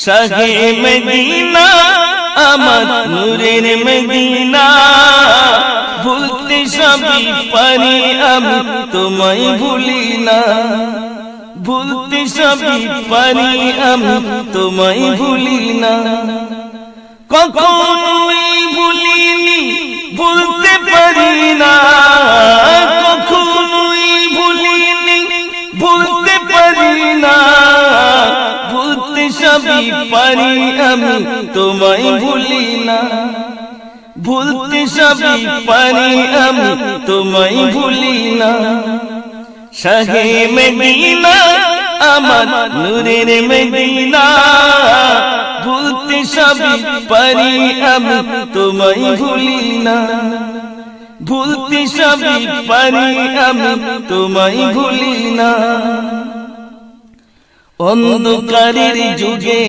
শাহে Medina আমার নূরের Medina, ভুলতে সবই পারি আমি তোমায় ভুলি না, ভুলতে সবই পারি আমি তোমায় ভুলি না। কখনোই ভুলিনি ভুলতে পারি না, কখনোই ভুলিনি ভুলতে পারি না, ভুলতে সবই পারি আমি তোমায় ভুলি না, ভুলতে সবই পারি আমি তোমায় ভুলি না। শাহে মদিনা আমার নূরের মদিনা, ভুলতে সবই পারি আমি তোমায় ভুলি না, ভুলতে সবই পারি আমি তোমায় ভুলি না। অন্ধকারের যুগে